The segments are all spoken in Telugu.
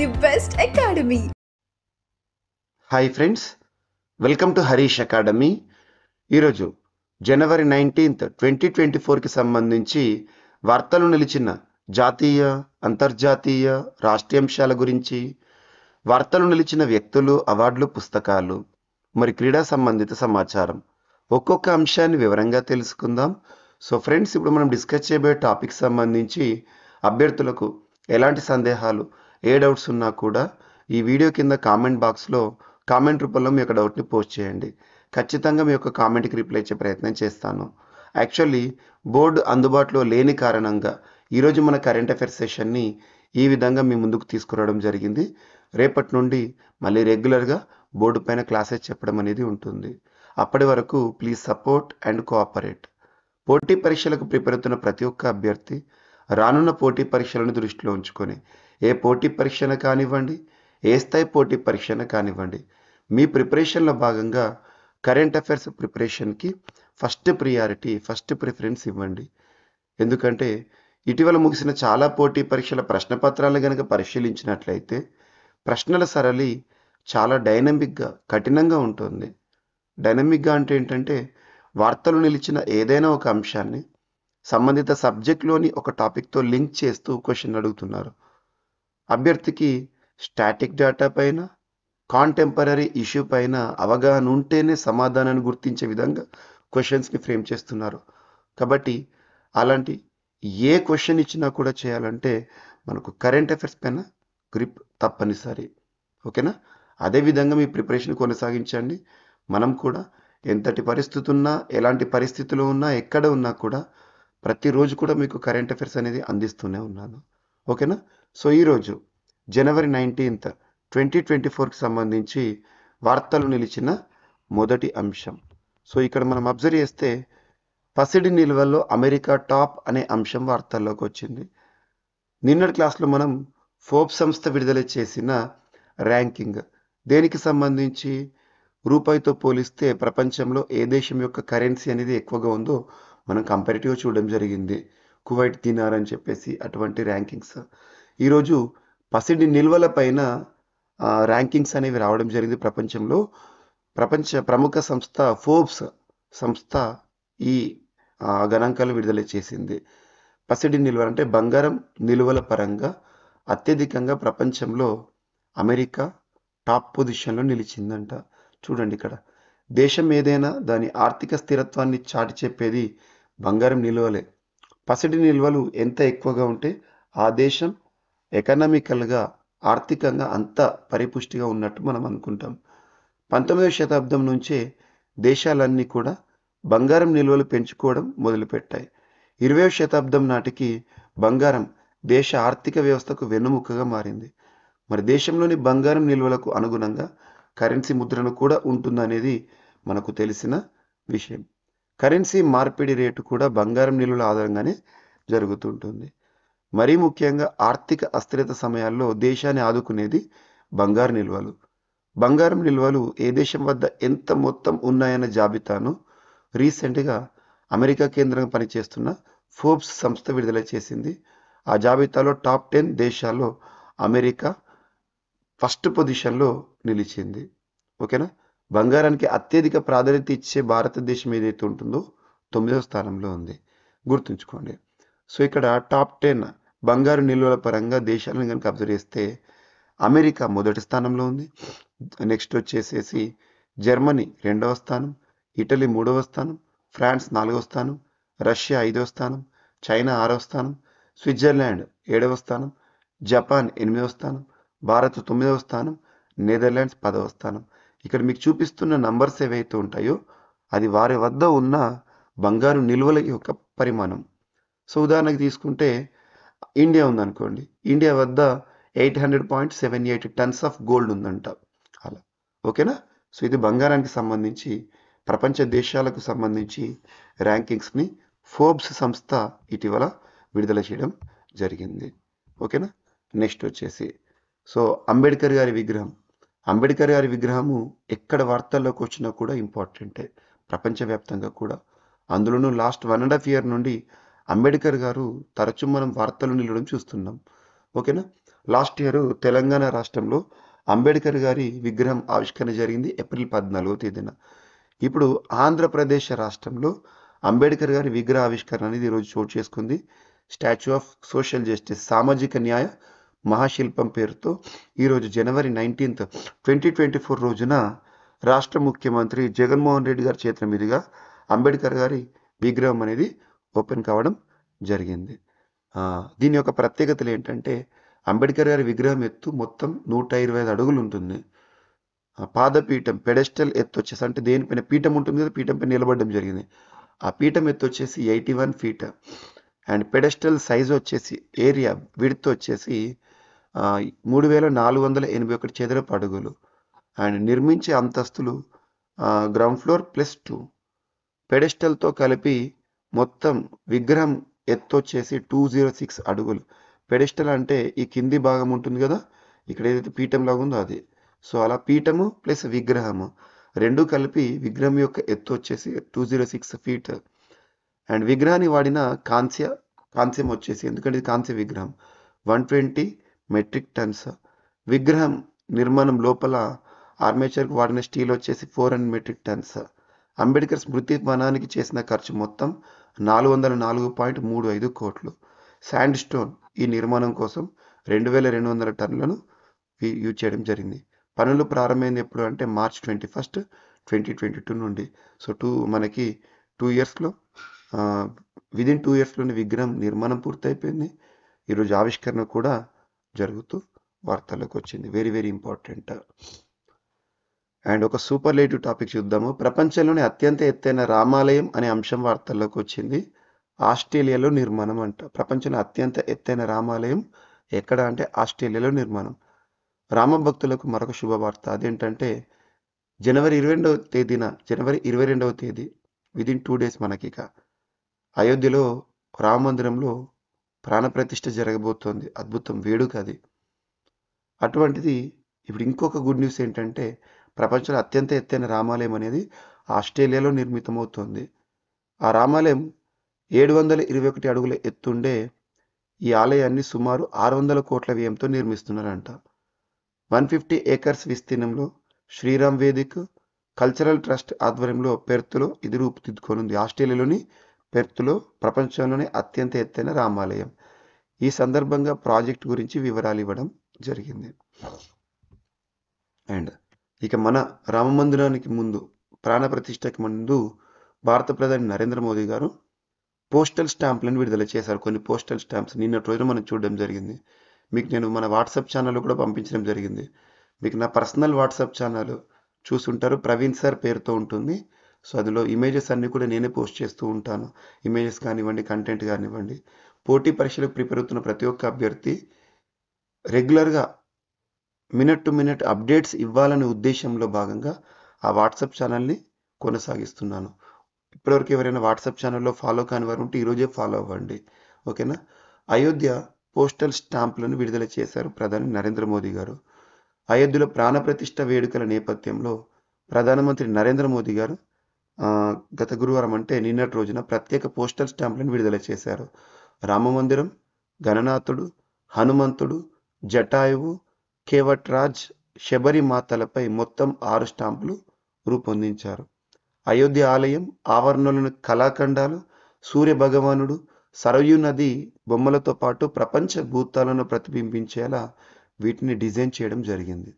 the best academy. Hi friends, welcome to Harish academy. ఈరోజు జనవరి 19th 2024కి సంబంధించి వార్తలు నిలిచిన జాతీయ, అంతర్జాతీయ, రాష్ట్రీయాంశాల గురించి, వార్తలు నిలిచిన వ్యక్తులు, అవార్డులు, పుస్తకాలు, మరి క్రీడా సంబంధిత సమాచారం ఒక్కొక్క అంశాన్ని వివరంగా తెలుసుకుందాం. సో ఫ్రెండ్స్, ఇప్పుడు మనం డిస్కస్ చేయబోయే టాపిక్ సంబంధించి అభ్యర్థులకు ఎలాంటి సందేహాలు, ఏ డౌట్స్ ఉన్నా కూడా ఈ వీడియో కింద కామెంట్ బాక్స్లో కామెంట్ రూపంలో మీ యొక్క డౌట్ని పోస్ట్ చేయండి. ఖచ్చితంగా మీ యొక్క కామెంట్కి రిప్లై ఇచ్చే ప్రయత్నం చేస్తాను. యాక్చువల్లీ బోర్డు అందుబాటులో లేని కారణంగా ఈరోజు మన కరెంట్ అఫైర్స్ సెషన్ని ఈ విధంగా మీ ముందుకు తీసుకురావడం జరిగింది. రేపటి నుండి మళ్ళీ రెగ్యులర్గా బోర్డు పైన క్లాసెస్ చెప్పడం అనేది ఉంటుంది. అప్పటి వరకు ప్లీజ్ సపోర్ట్ అండ్ కోఆపరేట్. పోటీ పరీక్షలకు ప్రిపేర్ అవుతున్న ప్రతి ఒక్క అభ్యర్థి రానున్న పోటీ పరీక్షలను దృష్టిలో ఉంచుకొని ఏ పోటీ పరీక్షను కానివ్వండి, ఏ స్థాయి పోటీ పరీక్షను కానివ్వండి, మీ ప్రిపరేషన్లో భాగంగా కరెంట్ అఫైర్స్ ప్రిపరేషన్కి ఫస్ట్ ప్రియారిటీ, ఫస్ట్ ప్రిఫరెన్స్ ఇవ్వండి. ఎందుకంటే ఇటీవల ముగిసిన చాలా పోటీ పరీక్షల ప్రశ్నపత్రాలు కనుక పరిశీలించినట్లయితే ప్రశ్నల సరళి చాలా డైనమిక్గా, కఠినంగా ఉంటుంది. డైనమిక్గా అంటే ఏంటంటే వార్తలు నిలిచిన ఏదైనా ఒక అంశాన్ని సంబంధిత సబ్జెక్ట్లోని ఒక టాపిక్తో లింక్ చేస్తూ క్వశ్చన్ అడుగుతున్నారు. అభ్యర్థికి స్టాటిక్ డేటా పైన, కాంటెంపరీ ఇష్యూ పైన అవగాహన ఉంటేనే సమాధానాన్ని గుర్తించే విధంగా క్వశ్చన్స్ని ఫ్రేమ్ చేస్తున్నారు. కాబట్టి అలాంటి ఏ క్వశ్చన్ ఇచ్చినా కూడా చేయాలంటే మనకు కరెంట్ అఫైర్స్ పైన గ్రిప్ తప్పనిసరి. ఓకేనా? అదేవిధంగా మీ ప్రిపరేషన్ కొనసాగించండి. మనం కూడా ఎంతటి పరిస్థితి ఉన్నా, ఎలాంటి పరిస్థితులు ఉన్నా, ఎక్కడ ఉన్నా కూడా ప్రతిరోజు కూడా మీకు కరెంట్ అఫైర్స్ అనేది అందిస్తూనే ఉన్నాను. ఓకేనా? సో ఈరోజు జనవరి 19th 2024కి సంబంధించి వార్తలు నిలిచిన మొదటి అంశం. సో ఇక్కడ మనం అబ్జర్వ్ చేస్తే పసిడి నిల్వల్లో అమెరికా టాప్ అనే అంశం వార్తల్లోకి వచ్చింది. నిన్నటి క్లాస్లో మనం ఫోర్బ్స్ సంస్థ విడుదల చేసిన ర్యాంకింగ్, దేనికి సంబంధించి రూపాయితో పోలిస్తే ప్రపంచంలో ఏ దేశం యొక్క కరెన్సీ అనేది ఎక్కువగా ఉందో మనం కంపారిటివ్గా చూడడం జరిగింది. కువైట్ దినార్ అని చెప్పేసి అటువంటి ర్యాంకింగ్స్. ఈరోజు పసిడి నిల్వల పైన ర్యాంకింగ్స్ అనేవి రావడం జరిగింది. ప్రపంచ ప్రముఖ సంస్థ ఫోర్బ్స్ సంస్థ ఈ గణాంకాలు విడుదల చేసింది. పసిడి నిల్వలు అంటే బంగారం నిల్వల పరంగా అత్యధికంగా ప్రపంచంలో అమెరికా టాప్ పొజిషన్లో నిలిచిందంట. చూడండి, ఇక్కడ దేశం ఏదైనా దాని ఆర్థిక స్థిరత్వాన్ని చాటి చెప్పేది బంగారం నిల్వలే. పసిడి నిల్వలు ఎంత ఎక్కువగా ఉంటే ఆ దేశం ఎకనామికల్గా, ఆర్థికంగా అంత పరిపుష్టిగా ఉన్నట్టు మనం అనుకుంటాం. 19వ శతాబ్దం నుంచే దేశాలన్నీ కూడా బంగారం నిల్వలు పెంచుకోవడం మొదలుపెట్టాయి. 20వ శతాబ్దం నాటికి బంగారం దేశ ఆర్థిక వ్యవస్థకు వెన్నుముకగా మారింది. మరి దేశంలోని బంగారం నిల్వలకు అనుగుణంగా కరెన్సీ ముద్రణ కూడా ఉంటుందనేది మనకు తెలిసిన విషయం. కరెన్సీ మార్పిడి రేటు కూడా బంగారం నిల్వల ఆధారంగానే జరుగుతుంటుంది. మరీ ముఖ్యంగా ఆర్థిక అస్థిరత సమయాల్లో దేశాన్ని ఆదుకునేది బంగారు నిల్వలు. బంగారం నిల్వలు ఏ దేశం వద్ద ఎంత మొత్తం ఉన్నాయన్న జాబితాను రీసెంట్గా అమెరికా కేంద్రంగా పనిచేస్తున్న ఫోర్బ్స్ సంస్థ విడుదల చేసింది. ఆ జాబితాలో టాప్ 10 దేశాల్లో అమెరికా ఫస్ట్ పొజిషన్లో నిలిచింది. ఓకేనా? బంగారానికి అత్యధిక ప్రాధాన్యత ఇచ్చే భారతదేశం ఏదైతే ఉంటుందో 9వ స్థానంలో ఉంది. గుర్తుంచుకోండి. సో ఇక్కడ టాప్ 10 బంగారు నిల్వల పరంగా దేశాలను కనుక అబ్జర్వ్ చేస్తే అమెరికా మొదటి స్థానంలో ఉంది. నెక్స్ట్ వచ్చేసేసి జర్మనీ 2వ స్థానం, ఇటలీ 3వ స్థానం, ఫ్రాన్స్ 4వ స్థానం, రష్యా 5వ స్థానం, చైనా 6వ స్థానం, స్విట్జర్లాండ్ 7వ స్థానం, జపాన్ 8వ స్థానం, భారత్ 9వ స్థానం, నెదర్లాండ్స్ 10వ స్థానం. ఇక్కడ మీకు చూపిస్తున్న నంబర్స్ ఏవైతే ఉంటాయో అది వారి వద్ద ఉన్న బంగారు నిల్వల యొక్క పరిమాణం. సో ఉదాహరణకు తీసుకుంటే ఇండియా ఉందనుకోండి, ఇండియా వద్ద 800.78 టన్స్ ఆఫ్ గోల్డ్ ఉందంట. అలా ఓకేనా? సో ఇది బంగారానికి సంబంధించి ప్రపంచ దేశాలకు సంబంధించి ర్యాంకింగ్స్ని ఫోర్బ్స్ సంస్థ ఇటీవల విడుదల చేయడం జరిగింది. ఓకేనా? నెక్స్ట్ వచ్చేసి సో అంబేద్కర్ గారి విగ్రహము ఎక్కడ వార్తల్లోకి వచ్చినా కూడా ఇంపార్టెంటే, ప్రపంచవ్యాప్తంగా కూడా. అందులోనూ లాస్ట్ 1.5 year నుండి అంబేద్కర్ గారు తరచూ మనం వార్తలు నిలవడం చూస్తున్నాం. ఓకేనా? లాస్ట్ ఇయర్ తెలంగాణ రాష్ట్రంలో అంబేద్కర్ గారి విగ్రహం ఆవిష్కరణ జరిగింది ఏప్రిల్ 14వ తేదీన. ఇప్పుడు ఆంధ్రప్రదేశ్ రాష్ట్రంలో అంబేద్కర్ గారి విగ్రహ ఆవిష్కరణ అనేది ఈరోజు చోటు చేసుకుంది. స్టాచ్యూ ఆఫ్ సోషల్ జస్టిస్ సామాజిక న్యాయ మహాశిల్పం పేరుతో ఈరోజు జనవరి 19th 2024 రోజున రాష్ట్ర ముఖ్యమంత్రి జగన్మోహన్ రెడ్డి గారి చేతుల మీదుగా అంబేద్కర్ గారి విగ్రహం అనేది ఓపెన్ కావడం జరిగింది. దీని యొక్క ప్రత్యేకతలు ఏంటంటే అంబేద్కర్ గారి విగ్రహం ఎత్తు మొత్తం 125 అడుగులు ఉంటుంది. పాదపీఠం పెడెస్టల్ ఎత్తు వచ్చేసి అంటే దేనిపైన పీఠం ఉంటుంది కదా, పీఠం పైన నిలబడడం జరిగింది. ఆ పీఠం ఎత్తు వచ్చేసి 81 feet అండ్ పెడెస్టల్ సైజ్ వచ్చేసి ఏరియా విడ్త్ వచ్చేసి 3481 చదరపు అడుగులు అండ్ నిర్మించే అంతస్తులు గ్రౌండ్ ఫ్లోర్ +2. పెడెస్టల్తో కలిపి మొత్తం విగ్రహం ఎత్తు వచ్చేసి 206 అడుగులు. పెడెస్టల్ అంటే ఈ కింది భాగం ఉంటుంది కదా, ఇక్కడ ఏదైతే పీఠం లాగా ఉందో అది. సో అలా పీఠము ప్లస్ విగ్రహము రెండు కలిపి విగ్రహం యొక్క ఎత్తు వచ్చేసి 206 feet అండ్ విగ్రహాన్ని వాడిన కాంస్యం వచ్చేసి, ఎందుకంటే ఇది కాంస్య విగ్రహం, 120 metric tons. విగ్రహం నిర్మాణం లోపల ఆర్మేచర్కి వాడిన స్టీల్ వచ్చేసి 400 metric tons. అంబేద్కర్ స్మృతి వనానికి చేసిన ఖర్చు మొత్తం 404.35 కోట్లు. శాండ్ స్టోన్ ఈ నిర్మాణం కోసం 2200 టన్నులను యూజ్ చేయడం జరిగింది. పనులు ప్రారంభమైంది ఎప్పుడు అంటే March 21st 2022 నుండి. సో మనకి 2 yearsలో విదిన్ 2 yearsలోని విగ్రహం నిర్మాణం పూర్తయిపోయింది. ఈరోజు ఆవిష్కరణ కూడా జరుగుతూ వార్తల్లోకి వచ్చింది. Very very important. అండ్ ఒక సూపర్లేటివ్ టాపిక్ చూద్దాము. ప్రపంచంలోనే అత్యంత ఎత్తైన రామాలయం అనే అంశం వార్తల్లోకి వచ్చింది. ఆస్ట్రేలియాలో నిర్మాణం అంట. ప్రపంచంలో అత్యంత ఎత్తైన రామాలయం ఎక్కడ అంటే ఆస్ట్రేలియాలో నిర్మాణం. రామభక్తులకు మరొక శుభవార్త. అదేంటంటే జనవరి 22వ తేదీ విదిన్ 2 days మనకి అయోధ్యలో రామ మందిరంలో ప్రాణప్రతిష్ఠ జరగబోతోంది. అద్భుతం, వేడుక అది. అటువంటిది ఇప్పుడు ఇంకొక గుడ్ న్యూస్ ఏంటంటే ప్రపంచంలో అత్యంత ఎత్తైన రామాలయం అనేది ఆస్ట్రేలియాలో నిర్మితమవుతోంది. ఆ రామాలయం 721 అడుగుల ఎత్తుండే ఈ ఆలయాన్ని సుమారు 600 కోట్ల వ్యయంతో నిర్మిస్తున్నారంట. 150 acres విస్తీర్ణంలో శ్రీరామ్ వేదిక్ కల్చరల్ ట్రస్ట్ ఆధ్వర్యంలో పెర్త్లో ఇది రూపుదిద్దుకోనుంది. ఆస్ట్రేలియాలోని పెర్త్లో ప్రపంచంలోనే అత్యంత ఎత్తైన రామాలయం. ఈ సందర్భంగా ప్రాజెక్ట్ గురించి వివరాలు ఇవ్వడం జరిగింది. అండ్ ఇక మన రామ మందిరానికి ముందు ప్రాణప్రతిష్ఠకి ముందు భారత ప్రధాని నరేంద్ర మోదీ గారు పోస్టల్ స్టాంపులను విడుదల చేశారు. కొన్ని పోస్టల్ స్టాంప్స్ నిన్నటి రోజున మనం చూడడం జరిగింది. మీకు నేను మన వాట్సాప్ ఛానల్లో కూడా పంపించడం జరిగింది. మీకు నా పర్సనల్ వాట్సాప్ ఛానల్ చూసుంటారు, ప్రవీణ్ సార్ పేరుతో ఉంటుంది. సో అందులో ఇమేజెస్ అన్నీ కూడా నేనే పోస్ట్ చేస్తూ ఉంటాను. ఇమేజెస్ కానివ్వండి, కంటెంట్ కానివ్వండి. పోటీ పరీక్షలకు ప్రిపేర్ అవుతున్న ప్రతి ఒక్క అభ్యర్థి రెగ్యులర్గా మినిట్ టు మినిట్ అప్డేట్స్ ఇవ్వాలనే ఉద్దేశంలో భాగంగా ఆ వాట్సాప్ ఛానల్ని కొనసాగిస్తున్నాను. ఇప్పటివరకు ఎవరైనా వాట్సాప్ ఛానల్లో ఫాలో కాని వారు ఉంటే ఈరోజే ఫాలో అవ్వండి, ఓకేనా. అయోధ్య పోస్టల్ స్టాంపులను విడుదల చేశారు ప్రధాని నరేంద్ర మోదీ గారు. అయోధ్యలో ప్రాణప్రతిష్ఠ వేడుకల నేపథ్యంలో ప్రధానమంత్రి నరేంద్ర మోదీ గారు గత గురువారం అంటే నిన్నటి రోజున ప్రత్యేక పోస్టల్ స్టాంపులను విడుదల చేశారు. రామమందిరం, గణనాథుడు, హనుమంతుడు, జటాయువు, కేవట్రాజ్, శబరిమాతలపై మొత్తం 6 స్టాంపులు రూపొందించారు. అయోధ్య ఆలయం ఆవరణలోని కళాఖండాలు, సూర్య భగవానుడు, సరయూ నది బొమ్మలతో పాటు ప్రపంచ భూతాలను ప్రతిబింబించేలా వీటిని డిజైన్ చేయడం జరిగింది.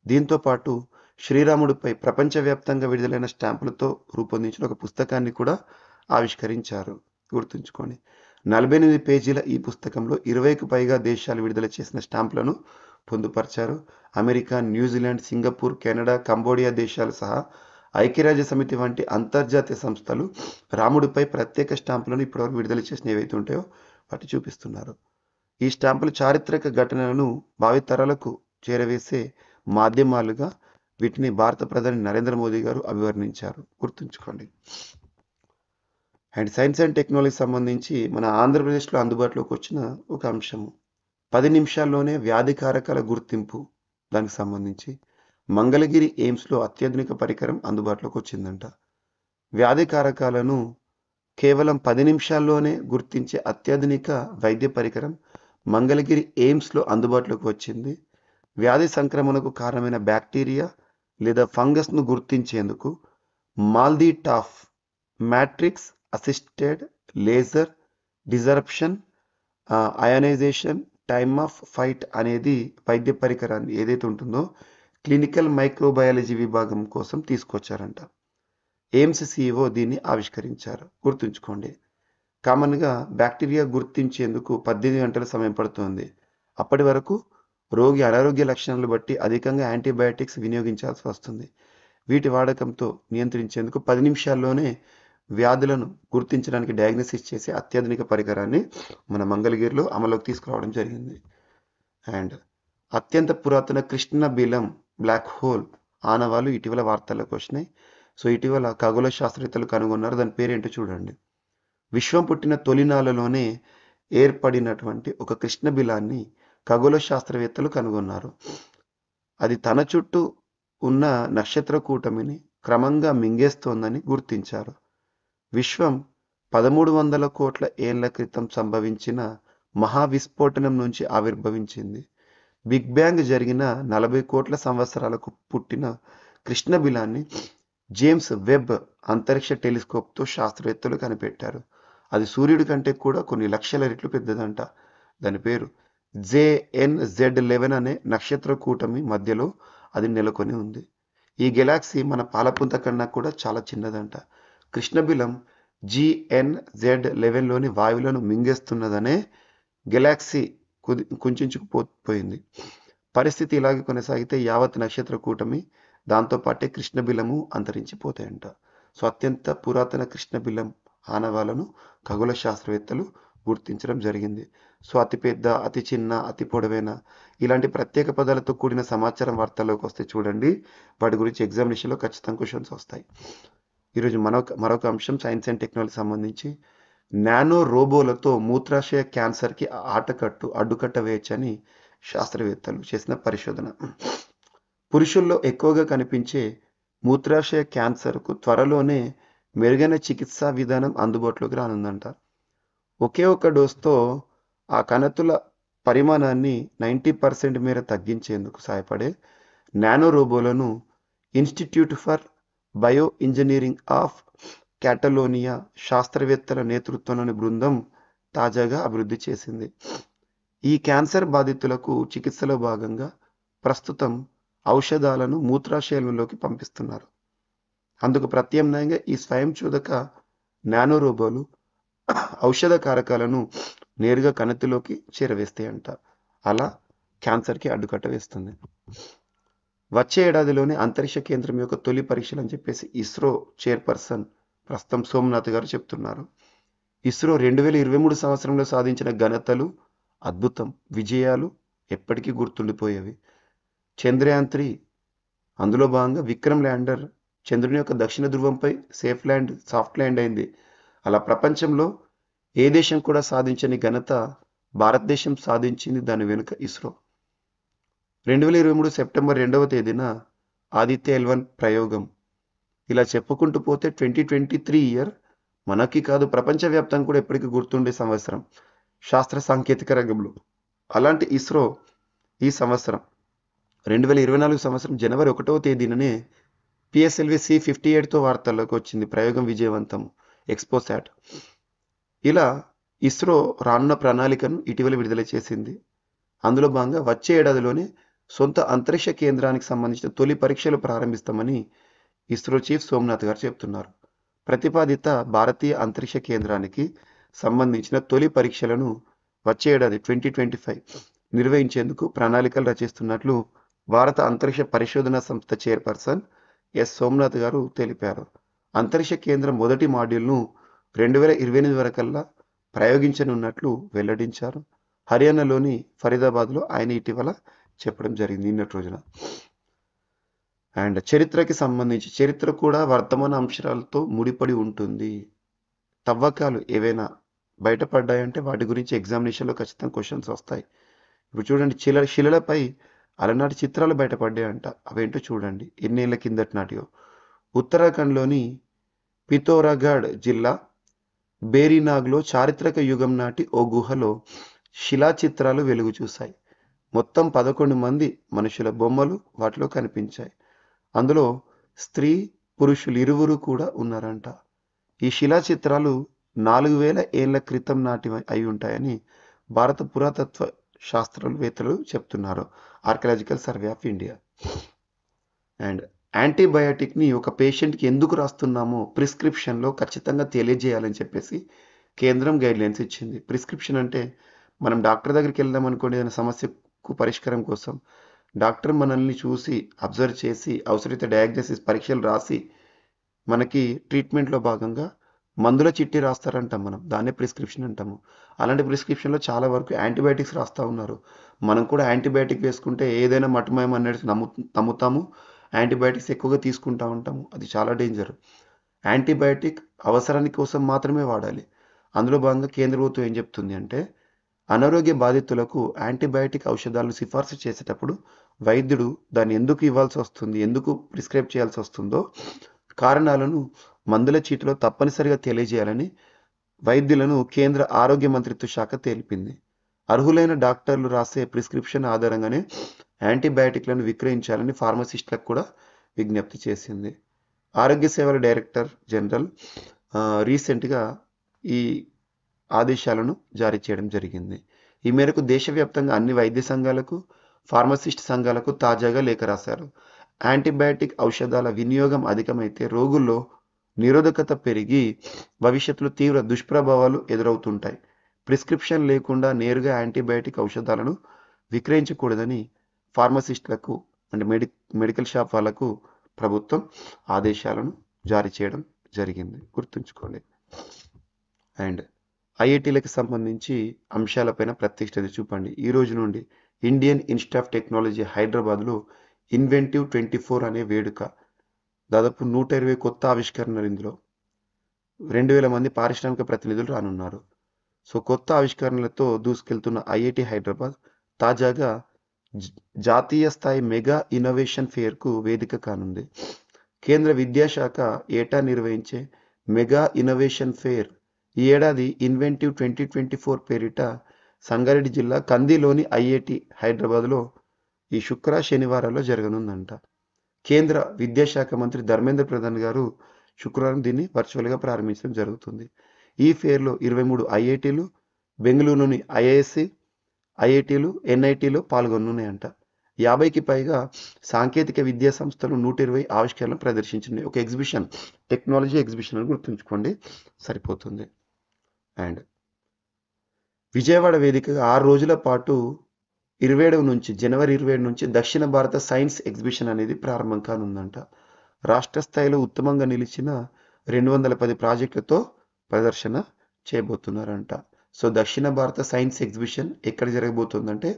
దీంతో పాటు శ్రీరాముడిపై ప్రపంచవ్యాప్తంగా విడుదలైన స్టాంపులతో రూపొందించిన ఒక పుస్తకాన్ని కూడా ఆవిష్కరించారు. గుర్తుంచుకోండి, 48 పేజీల ఈ పుస్తకంలో 20కు పైగా దేశాలు విడుదల చేసిన స్టాంపులను పొందుపరిచారు. America, New Zealand, Singapore, Canada, Cambodia దేశాలు సహా ఐక్యరాజ్య సమితి వంటి అంతర్జాతీయ సంస్థలు రాముడిపై ప్రత్యేక స్టాంపులను ఇప్పటివరకు విడుదల చేసిన ఏవైతే ఉంటాయో వాటి చూపిస్తున్నారు. ఈ స్టాంపులు చారిత్రక ఘటనలను భావితరాలకు చేరవేసే మాధ్యమాలుగా వీటిని భారత ప్రధాని నరేంద్ర మోదీ గారు అభివర్ణించారు. గుర్తుంచుకోండి. అండ్ సైన్స్ అండ్ టెక్నాలజీ సంబంధించి మన ఆంధ్రప్రదేశ్లో అందుబాటులోకి వచ్చిన ఒక అంశము 10 నిమిషాల్లోనే వ్యాధి కారకాల గుర్తింపు. దానికి సంబంధించి మంగళగిరి ఎయిమ్స్లో అత్యాధునిక పరికరం అందుబాటులోకి వచ్చిందంట. వ్యాధి కారకాలను కేవలం 10 నిమిషాల్లోనే గుర్తించే అత్యాధునిక వైద్య పరికరం మంగళగిరి ఎయిమ్స్లో అందుబాటులోకి వచ్చింది. వ్యాధి సంక్రమణకు కారణమైన బ్యాక్టీరియా లేదా ఫంగస్ను గుర్తించేందుకు MALDI TOF matrix assisted laser disruption ionisation time of flight అనేది వైద్య పరికరాన్ని ఏదైతే ఉంటుందో క్లినికల్ మైక్రోబయాలజీ విభాగం కోసం తీసుకొచ్చారంట. ఎయిమ్స్ సిఇఓ దీన్ని ఆవిష్కరించారు. గుర్తుంచుకోండి, కామన్గా బ్యాక్టీరియా గుర్తించేందుకు 18 గంటల సమయం పడుతుంది. అప్పటి వరకు రోగి అనారోగ్య లక్షణాలు బట్టి అధికంగా యాంటీబయాటిక్స్ వినియోగించాల్సి వస్తుంది. వీటి వాడకంతో నియంత్రించేందుకు 10 నిమిషాల్లోనే వ్యాధులను గుర్తించడానికి డయాగ్నోసిస్ చేసే అత్యాధునిక పరికరాన్ని మన మంగళగిరిలో అమలులోకి తీసుకురావడం జరిగింది. అండ్ అత్యంత పురాతన కృష్ణ బిలం బ్లాక్ హోల్ ఆనవాళ్ళు ఇటీవల వార్తల్లోకి వచ్చినాయి. సో ఇటీవల ఖగోళ శాస్త్రవేత్తలు కనుగొన్నారు. దాని పేరేంటో చూడండి. విశ్వం పుట్టిన తొలినాళ్ళలోనే ఏర్పడినటువంటి ఒక కృష్ణ బిలాన్ని ఖగోళ శాస్త్రవేత్తలు కనుగొన్నారు. అది తన చుట్టూ ఉన్న నక్షత్ర కూటమిని క్రమంగా మింగేస్తోందని గుర్తించారు. విశ్వం 1300 కోట్ల ఏళ్ల క్రితం సంభవించిన మహావిస్ఫోటనం నుంచి ఆవిర్భవించింది. బిగ్ బ్యాంగ్ జరిగిన 40 కోట్ల సంవత్సరాలకు పుట్టిన కృష్ణ బిలాన్ని జేమ్స్ వెబ్ అంతరిక్ష టెలిస్కోప్తో శాస్త్రవేత్తలు కనిపెట్టారు. అది సూర్యుడి కంటే కూడా కొన్ని లక్షల రెట్లు పెద్దదంట. దాని పేరు JNZ11 అనే నక్షత్ర కూటమి మధ్యలో అది నెలకొని ఉంది. ఈ గెలాక్సీ మన పాలపుంత కన్నా కూడా చాలా చిన్నదంట. కృష్ణబిలం GNZ11లోని వాయువులను మింగేస్తున్నదనే గెలాక్సీ కుంచుకుపోయింది. పరిస్థితి ఇలాగే కొనసాగితే యావత్ నక్షత్ర కూటమి దాంతోపాటే కృష్ణబిలము అంతరించిపోతాయంట. సో అత్యంత పురాతన కృష్ణబిలం ఆనవాలను ఖగోళ శాస్త్రవేత్తలు గుర్తించడం జరిగింది. సో అతిపెద్ద, అతి చిన్న, అతి పొడవైన ఇలాంటి ప్రత్యేక పదాలతో కూడిన సమాచారం వార్తల్లోకి వస్తే చూడండి, వాటి గురించి ఎగ్జామినేషన్లో ఖచ్చితంగా క్వశ్చన్స్ వస్తాయి. ఈరోజు మరొక అంశం సైన్స్ అండ్ టెక్నాలజీ సంబంధించి నానో రోబోలతో మూత్రాశయ క్యాన్సర్కి అడ్డుకట్ట వేయచ్చని శాస్త్రవేత్తలు చేసిన పరిశోధన. పురుషుల్లో ఎక్కువగా కనిపించే మూత్రాశయ క్యాన్సర్కు త్వరలోనే మెరుగైన చికిత్సా విధానం అందుబాటులోకి రానుందంట. ఒకే ఒక డోస్తో ఆ కణతుల పరిమాణాన్ని 90% మేర తగ్గించేందుకు సహాయపడే నానో రోబోలను institute for bio engineering of Catalonia శాస్త్రవేత్తల నేతృత్వంలోని బృందం తాజాగా అభివృద్ధి చేసింది. ఈ క్యాన్సర్ బాధితులకు చికిత్సలో భాగంగా ప్రస్తుతం ఔషధాలను మూత్రాశయంలోకి పంపిస్తున్నారు. అందుకు ప్రత్యామ్నాయంగా ఈ స్వయంచోదక నానో రోబోలు ఔషధ కారకాలను నేరుగా కణతిలోకి చేరవేస్తాయంట. అలా క్యాన్సర్కి అడ్డుకట్ట వేస్తుంది. వచ్చే ఏడాదిలోనే అంతరిక్ష కేంద్రం యొక్క తొలి పరీక్షలు అని చెప్పేసి ఇస్రో చైర్పర్సన్ ప్రస్తుతం సోమనాథ్ గారు చెప్తున్నారు. ఇస్రో 2023 సంవత్సరంలో సాధించిన ఘనతలు అద్భుతం, విజయాలు ఎప్పటికీ గుర్తుండిపోయేవి. చంద్రయాన్ 3 అందులో భాగంగా విక్రమ్ ల్యాండర్ చంద్రుని యొక్క దక్షిణ ధ్రువంపై సాఫ్ట్ ల్యాండ్ అయింది. అలా ప్రపంచంలో ఏ దేశం కూడా సాధించని ఘనత భారతదేశం సాధించింది. దాని వెనుక ఇస్రో. 2023 సెప్టెంబర్ 2వ తేదీన ఆదిత్య L1 ప్రయోగం. ఇలా చెప్పుకుంటూ పోతే 2023 ఇయర్ మనకి కాదు, ప్రపంచవ్యాప్తంగా కూడా ఎప్పటికీ గుర్తుండే సంవత్సరం శాస్త్ర సాంకేతిక రంగంలో. అలాంటి ఇస్రో ఈ సంవత్సరం 2024 సంవత్సరం జనవరి 1వ తేదీననే PSLV C58తో వార్తల్లోకి వచ్చింది. ప్రయోగం విజయవంతం, ఎక్స్పోసాట్. ఇలా ఇస్రో రానున్న ప్రణాళికను ఇటీవల విడుదల చేసింది. అందులో భాగంగా వచ్చే ఏడాదిలోనే సొంత అంతరిక్ష కేంద్రానికి సంబంధించిన తొలి పరీక్షలు ప్రారంభిస్తామని ఇస్రో చీఫ్ సోమనాథ్ గారు చెప్తున్నారు. ప్రతిపాదిత భారతీయ అంతరిక్ష కేంద్రానికి సంబంధించిన తొలి పరీక్షలను వచ్చే ఏడాది 2025 నిర్వహించేందుకు ప్రణాళికలు రచిస్తున్నట్లు భారత అంతరిక్ష పరిశోధన సంస్థ చైర్పర్సన్ ఎస్ సోమనాథ్ గారు తెలిపారు. అంతరిక్ష కేంద్రం మొదటి మాడ్యూల్ను 2028 వరకల్లా ప్రయోగించనున్నట్లు వెల్లడించారు. హర్యానాలోని ఫరీదాబాద్లో ఆయన ఇటీవల చెప్పడం జరిగింది నిన్నటి రోజున. అండ్ చరిత్రకి సంబంధించి చరిత్ర కూడా వర్తమాన అంశాలతో ముడిపడి ఉంటుంది. తవ్వకాలు ఏవైనా బయటపడ్డాయంటే వాటి గురించి ఎగ్జామినేషన్లో ఖచ్చితంగా క్వశ్చన్స్ వస్తాయి. ఇప్పుడు చూడండి, శిలలపై అలనాటి చిత్రాలు బయటపడ్డాయంట. అవేంటో చూడండి, ఎన్నేళ్ల కిందటి నాటియో. ఉత్తరాఖండ్లోని పితోరాగఢ్ జిల్లా బేరీనాగ్లో చారిత్రక యుగం నాటి ఓ గుహలో శిలా చిత్రాలు వెలుగు చూశాయి. మొత్తం 11 మంది మనుషుల బొమ్మలు వాటిలో కనిపించాయి. అందులో స్త్రీ, పురుషులు ఇరువురు కూడా ఉన్నారంట. ఈ శిలా చిత్రాలు 4000 ఏళ్ల క్రితం నాటివి అయి ఉంటాయని భారత పురాతత్వ శాస్త్రవేత్తలు చెప్తున్నారు. Archaeological survey of India. And యాంటీబయాటిక్ని ఒక పేషెంట్కి ఎందుకు రాస్తున్నామో ప్రిస్క్రిప్షన్లో ఖచ్చితంగా తెలియజేయాలని చెప్పేసి కేంద్రం గైడ్లైన్స్ ఇచ్చింది. ప్రిస్క్రిప్షన్ అంటే మనం డాక్టర్ దగ్గరికి వెళ్దాం అనుకోండి, ఏదైనా సమస్యకు పరిష్కారం కోసం డాక్టర్ మనల్ని చూసి అబ్జర్వ్ చేసి అవసరమైతే డయాగ్నోసిస్ పరీక్షలు రాసి మనకి ట్రీట్మెంట్లో భాగంగా మందుల చిట్టి రాస్తారంటాం, మనం దాన్నే ప్రిస్క్రిప్షన్ అంటాము. అలాంటి ప్రిస్క్రిప్షన్లో చాలా వరకు యాంటీబయాటిక్స్ రాస్తూ ఉన్నారు. మనం కూడా యాంటీబయాటిక్ వేసుకుంటే ఏదైనా మటుమయం అనేది నమ్ముతాము, యాంటీబయాటిక్స్ ఎక్కువగా తీసుకుంటూ ఉంటాము. అది చాలా డేంజర్. యాంటీబయాటిక్ అవసరానికి కోసం మాత్రమే వాడాలి. అందులో భాగంగా కేంద్ర ప్రభుత్వం ఏం చెప్తుంది అంటే, అనారోగ్య బాధితులకు యాంటీబయాటిక్ ఔషధాలను సిఫార్సు చేసేటప్పుడు వైద్యుడు దాన్ని ఎందుకు ఇవ్వాల్సి వస్తుంది, ఎందుకు ప్రిస్క్రైబ్ చేయాల్సి వస్తుందో కారణాలను మందుల చీటిలో తప్పనిసరిగా తెలియజేయాలని వైద్యులను కేంద్ర ఆరోగ్య మంత్రిత్వ శాఖ తెలిపింది. అర్హులైన డాక్టర్లు రాసే ప్రిస్క్రిప్షన్ ఆధారంగానే యాంటీబయాటిక్లను విక్రయించాలని ఫార్మసిస్టులకు కూడా విజ్ఞప్తి చేసింది. ఆరోగ్య సేవల డైరెక్టర్ జనరల్ రీసెంట్గా ఈ ఆదేశాలను జారీ చేయడం జరిగింది. ఈ మేరకు దేశవ్యాప్తంగా అన్ని వైద్య సంఘాలకు, ఫార్మసిస్ట్ సంఘాలకు తాజాగా లేఖ రాశారు. యాంటీబయాటిక్ ఔషధాల వినియోగం అధికమైతే రోగుల్లో నిరోధకత పెరిగి భవిష్యత్తులో తీవ్ర దుష్ప్రభావాలు ఎదురవుతుంటాయి. ప్రిస్క్రిప్షన్ లేకుండా నేరుగా యాంటీబయాటిక్ ఔషధాలను విక్రయించకూడదని ఫార్మసిస్టులకు అంటే మెడికల్ షాప్ వాళ్ళకు ప్రభుత్వం ఆదేశాలను జారీ చేయడం జరిగింది, గుర్తుంచుకోండి. అండ్ ఐఐటీలకు సంబంధించి అంశాలపైన ప్రత్యేకత చూపండి. ఈ రోజు నుండి ఇండియన్ ఇన్స్టిట్యూట్ ఆఫ్ టెక్నాలజీ హైదరాబాద్లో ఇన్వెంటివ్ 24 అనే వేడుక. దాదాపు 120 కొత్త ఆవిష్కరణలు, ఇందులో 2000 మంది పారిశ్రామిక ప్రతినిధులు రానున్నారు. సో కొత్త ఆవిష్కరణలతో దూసుకెళ్తున్న ఐఐటి హైదరాబాద్ తాజాగా జాతీయ స్థాయి మెగా ఇన్నోవేషన్ ఫేర్కు వేదిక కానుంది. కేంద్ర విద్యాశాఖ ఏటా నిర్వహించే మెగా ఇన్నోవేషన్ ఫేర్ ఈ ఏడాది ఇన్వెంటివ్ 2024 పేరిట సంగారెడ్డి జిల్లా కందిలోని ఐఐటి హైదరాబాద్లో ఈ శుక్ర శనివారాల్లో జరగనుందంట. కేంద్ర విద్యాశాఖ మంత్రి ధర్మేంద్ర ప్రధాన్ గారు శుక్రవారం దీన్ని వర్చువల్గా ప్రారంభించడం జరుగుతుంది. ఈ ఫేర్లో 23 ఐఐటీలు, బెంగళూరులోని ఐఐఎస్సి, ఐఐటీలు, ఎన్ఐటీలు పాల్గొనున్నాయంట. 50కి పైగా సాంకేతిక విద్యా సంస్థలు 120 ఆవిష్కరణలు ప్రదర్శించినాయి. ఒక ఎగ్జిబిషన్, టెక్నాలజీ ఎగ్జిబిషన్ అని గుర్తుంచుకోండి, సరిపోతుంది. అండ్ విజయవాడ వేదికగా 6 రోజుల పాటు జనవరి 27 నుంచి దక్షిణ భారత సైన్స్ ఎగ్జిబిషన్ అనేది ప్రారంభం కానుందంట. రాష్ట్ర స్థాయిలో ఉత్తమంగా నిలిచిన 210 ప్రాజెక్టులతో ప్రదర్శన చేయబోతున్నారంట. సో దక్షిణ భారత సైన్స్ ఎగ్జిబిషన్ ఎక్కడ జరగబోతుందంటే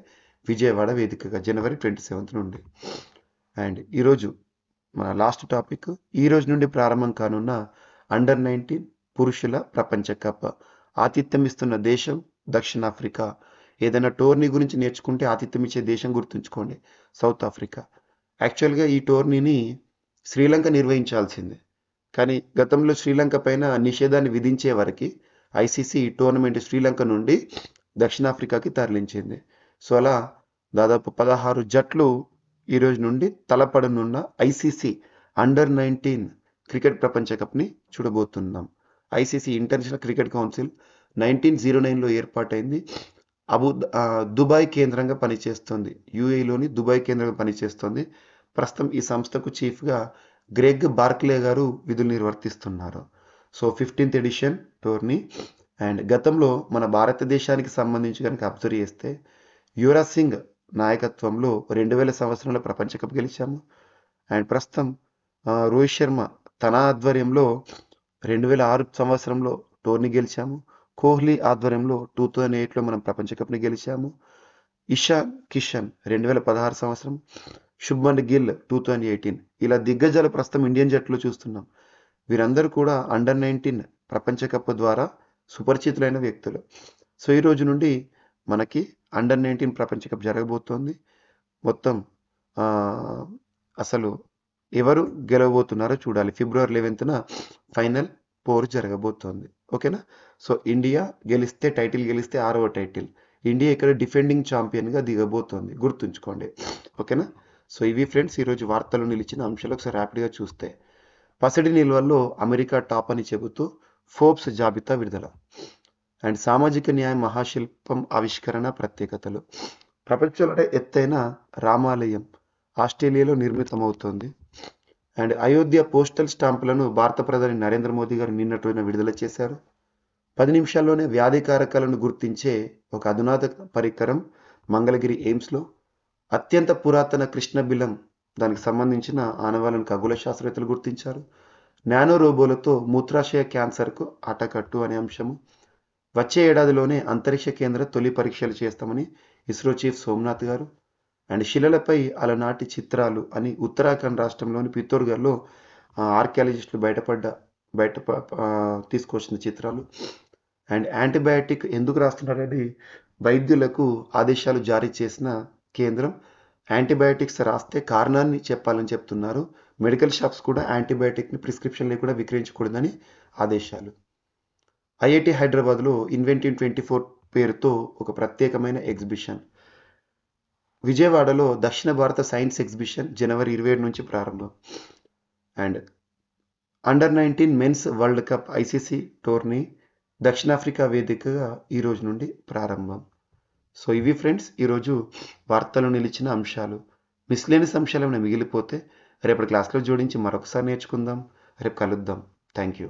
విజయవాడ వేదికగా జనవరి 27 నుండి. అండ్ ఈరోజు మన లాస్ట్ టాపిక్, ఈ రోజు నుండి ప్రారంభం కానున్న అండర్-19 పురుషుల ప్రపంచ కప్. ఆతిథ్యం ఇస్తున్న దేశం దక్షిణాఫ్రికా. ఏదైనా టోర్నీ గురించి నేర్చుకుంటే ఆతిథ్యం ఇచ్చే దేశం గుర్తుంచుకోండి, సౌత్ ఆఫ్రికా. యాక్చువల్గా ఈ టోర్నీని శ్రీలంక నిర్వహించాల్సిందే, కానీ గతంలో శ్రీలంక పైన నిషేధాన్ని విధించే వరకు ఐసీసీ ఈ టోర్నమెంట్ శ్రీలంక నుండి దక్షిణాఫ్రికాకి తరలించింది. సో అలా దాదాపు 16 జట్లు ఈరోజు నుండి తలపడనున్న ఐసీసీ అండర్-19 క్రికెట్ ప్రపంచ కప్ని చూడబోతున్నాం. ఐసీసీ ఇంటర్నేషనల్ క్రికెట్ కౌన్సిల్ 1909లో ఏర్పాటైంది. దుబాయ్ కేంద్రంగా పనిచేస్తుంది, యూఏఈలోని దుబాయ్ కేంద్రంగా పనిచేస్తుంది. ప్రస్తుతం ఈ సంస్థకు చీఫ్గా గ్రెగ్ బార్క్లే గారు విధులు నిర్వర్తిస్తున్నారు. So 15th edition tourney. And గతంలో మన భారతదేశానికి సంబంధించి కనుక అబ్జర్వ్ చేస్తే యువరాజ్ సింగ్ నాయకత్వంలో 2000 సంవత్సరంలో ప్రపంచ కప్ గెలిచాము. అండ్ ప్రస్తుతం రోహిత్ శర్మ తన ఆధ్వర్యంలో 2006 సంవత్సరంలో టోర్నీ గెలిచాము. కోహ్లీ ఆధ్వర్యంలో 2008లో మనం ప్రపంచ కప్ని గెలిచాము. ఇషాన్ కిషన్ 2016 సంవత్సరం, శుభ్మన్ గిల్ 2018. ఇలా దిగ్గజాలు ప్రస్తుతం ఇండియన్ జట్టులో చూస్తున్నాం. వీరందరూ కూడా అండర్-19 ప్రపంచ కప్ ద్వారా సుపరిచితులైన వ్యక్తులు. సో ఈ రోజు నుండి మనకి అండర్-19 ప్రపంచ కప్ జరగబోతోంది. మొత్తం అసలు ఎవరు గెలవబోతున్నారో చూడాలి. ఫిబ్రవరి 11న ఫైనల్ 4 జరగబోతోంది. ఓకేనా? సో ఇండియా గెలిస్తే, టైటిల్ గెలిస్తే 6వ టైటిల్. ఇండియా ఇక్కడ డిఫెండింగ్ ఛాంపియన్గా దిగబోతోంది, గుర్తుంచుకోండి. ఓకేనా? సో ఇవి ఫ్రెండ్స్ ఈరోజు వార్తలు నిలిచిన అంశాలు. ఒకసారి ర్యాపిడ్గా చూస్తే, పసిడి నిల్వల్లో అమెరికా టాప్ అని చెబుతూ ఫోర్బ్స్ జాబితా విడుదల. అండ్ సామాజిక న్యాయ మహాశిల్పం ఆవిష్కరణ ప్రత్యేకతలు. ప్రపంచంలోనే ఎత్తైన రామాలయం ఆస్ట్రేలియాలో నిర్మితమవుతోంది. అండ్ అయోధ్య పోస్టల్ స్టాంపులను భారత ప్రధాని నరేంద్ర మోదీ గారు నిన్నటి రోజున విడుదల చేశారు. 10 నిమిషాల్లోనే వ్యాధి కారకాలను గుర్తించే ఒక అధునాతన పరికరం మంగళగిరి ఎయిమ్స్లో. అత్యంత పురాతన కృష్ణబిలం, దానికి సంబంధించిన ఆనవాళ్ళను ఖగోళ శాస్త్రవేత్తలు గుర్తించారు. నానో రోబోలతో మూత్రాశయ క్యాన్సర్కు ఆటకట్టు అనే అంశము. వచ్చే ఏడాదిలోనే అంతరిక్ష కేంద్ర తొలి పరీక్షలు చేస్తామని ఇస్రో చీఫ్ సోమనాథ్ గారు. అండ్ శిలలపై అలనాటి చిత్రాలు అని ఉత్తరాఖండ్ రాష్ట్రంలోని పిత్తోర్గఢ్లో ఆర్కియాలజిస్టులు బయట తీసుకొచ్చిన చిత్రాలు. అండ్ యాంటీబయాటిక్ ఎందుకు రాస్తున్నారని వైద్యులకు ఆదేశాలు జారీ చేసిన కేంద్రం. యాంటీబయాటిక్స్ రాస్తే కారణాన్ని చెప్పాలని చెప్తున్నారు. మెడికల్ షాప్స్ కూడా యాంటీబయాటిక్ని ప్రిస్క్రిప్షన్ లేకుండా విక్రయించకూడదని ఆదేశాలు. ఐఐటి హైదరాబాద్లో ఇన్వెంటివ్ 24 పేరుతో ఒక ప్రత్యేకమైన ఎగ్జిబిషన్. విజయవాడలో దక్షిణ భారత సైన్స్ ఎగ్జిబిషన్ జనవరి 27 నుంచి ప్రారంభం. And under nineteen men's world cup ICC tourney దక్షిణాఫ్రికా వేదికగా ఈ రోజు నుండి ప్రారంభం. సో ఇవి ఫ్రెండ్స్ ఈరోజు వార్తలు నిలిచిన అంశాలు. మిస్లేనియస్ అంశాలు ఏమైనా మిగిలిపోతే రేపటి క్లాస్లో జోడించి మరొకసారి నేర్చుకుందాం. రేపు కలుద్దాం. Thank you.